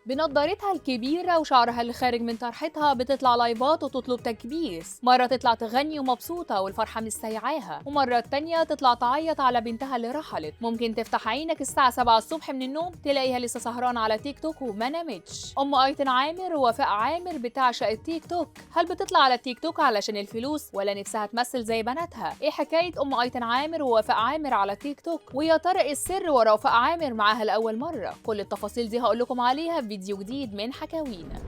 بنضارتها الكبيرة وشعرها اللي خارج من طرحتها بتطلع لايفات وتطلب تكبيس، مرة تطلع تغني ومبسوطة والفرحة مش سايعاها، ومرة تانية تطلع تعيط على بنتها اللي رحلت. ممكن تفتح عينك الساعة 7 الصبح من النوم تلاقيها لسه سهرانة على تيك توك وما نامتش. أم أيتن عامر ووفاء عامر بتعشق التيك توك. هل بتطلع على التيك توك علشان الفلوس ولا نفسها تمثل زي بناتها؟ ايه حكاية أم أيتن عامر ووفاء عامر على تيك توك؟ ويا ترى ايه السر ورا وفاء عامر معاها لأول مرة؟ كل التفاصيل دي هقول لكم عليها في فيديو جديد من حكاوينا.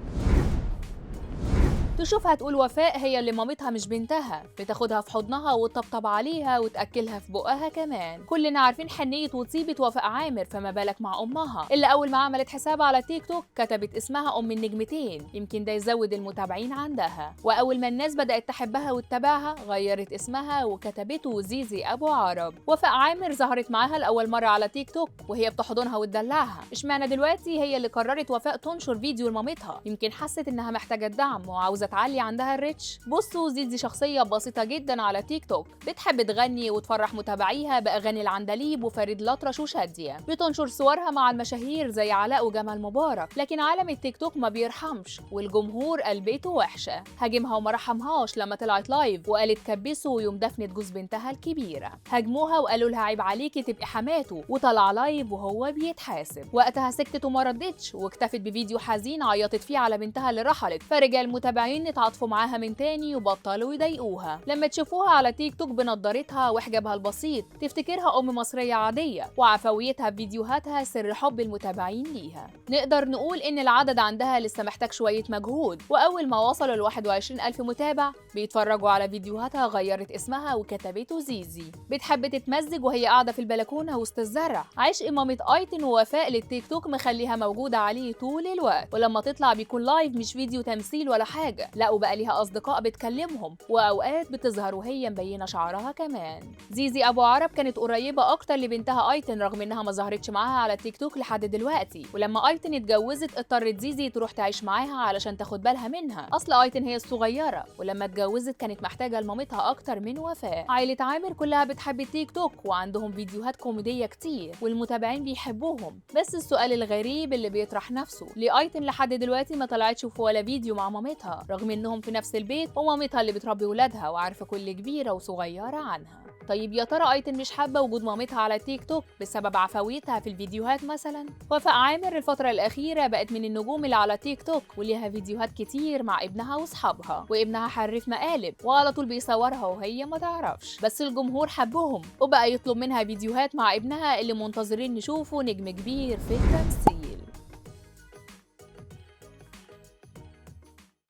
تشوفها تقول وفاء هي اللي مامتها مش بنتها، بتاخدها في حضنها وتطبطب عليها وتاكلها في بقها كمان. كلنا عارفين حنيه وطيبه وفاء عامر، فما بالك مع امها اللي اول ما عملت حساب على تيك توك كتبت اسمها ام النجمتين، يمكن ده يزود المتابعين عندها. واول ما الناس بدات تحبها وتتابعها غيرت اسمها وكتبته زيزي ابو عرب. وفاء عامر ظهرت معاها لاول مره على تيك توك وهي بتحضنها وتدلعها. اشمعنى دلوقتي هي اللي قررت وفاء تنشر فيديو لمامتها؟ يمكن حست انها محتاجه دعم وعاوزه تعلي عندها الريتش. بصوا، زيزي شخصية بسيطة جدا على تيك توك، بتحب تغني وتفرح متابعيها بأغاني العندليب وفريد الأطرش وشادية، بتنشر صورها مع المشاهير زي علاء وجمال مبارك. لكن عالم التيك توك ما بيرحمش والجمهور قلبته وحشة، هاجمها وما رحمهاش لما طلعت لايف وقالت كبسوا يوم دفنة جوز بنتها الكبيرة. هاجموها وقالوا لها عيب عليكي تبقي حماته، وطلع لايف وهو بيتحاسب. وقتها سكتت وما ردتش واكتفت بفيديو حزين عيطت فيه على بنتها اللي رحلت، فرجع المتابعين اتعاطفوا معاها من تاني وبطلوا يضايقوها. لما تشوفوها على تيك توك بنضارتها وحجابها البسيط تفتكرها ام مصريه عاديه، وعفويتها بفيديوهاتها سر حب المتابعين ليها. نقدر نقول ان العدد عندها لسه محتاج شويه مجهود، واول ما وصلوا ل 21,000 متابع بيتفرجوا على فيديوهاتها غيرت اسمها وكتبته زيزي. بتحب تتمزج وهي قاعده في البلكونه وسط الزرع. عشق مامة ايتن ووفاء للتيك توك مخليها موجوده عليه طول الوقت، ولما تطلع بيكون لايف مش فيديو تمثيل ولا حاجه، لا وبقى ليها أصدقاء بتكلمهم، وأوقات بتظهر وهي مبينة شعرها كمان. زيزي أبو عرب كانت قريبة أكتر لبنتها أيتن رغم إنها ما ظهرتش معاها على تيك توك لحد دلوقتي، ولما أيتن اتجوزت اضطرت زيزي تروح تعيش معاها علشان تاخد بالها منها. أصل أيتن هي الصغيرة، ولما اتجوزت كانت محتاجة لمامتها أكتر من وفاء. عائلة عامر كلها بتحب التيك توك وعندهم فيديوهات كوميدية كتير والمتابعين بيحبوهم. بس السؤال الغريب اللي بيطرح نفسه، ليه أيتن لحد دلوقتي ما طلعتش في ولا فيديو مع مامتها رغم إنهم في نفس البيت ومامتها اللي بتربي ولادها وعارفة كل كبيرة وصغيرة عنها؟ طيب يا ترى ايتن مش حابة وجود مامتها على تيك توك بسبب عفويتها في الفيديوهات مثلا؟ وفاء عامر الفترة الأخيرة بقت من النجوم اللي على تيك توك وليها فيديوهات كتير مع ابنها واصحابها، وابنها حريف مقالب وعلى طول بيصورها وهي ما تعرفش، بس الجمهور حبهم وبقى يطلب منها فيديوهات مع ابنها اللي منتظرين نشوفه نجم كبير في التمثيل.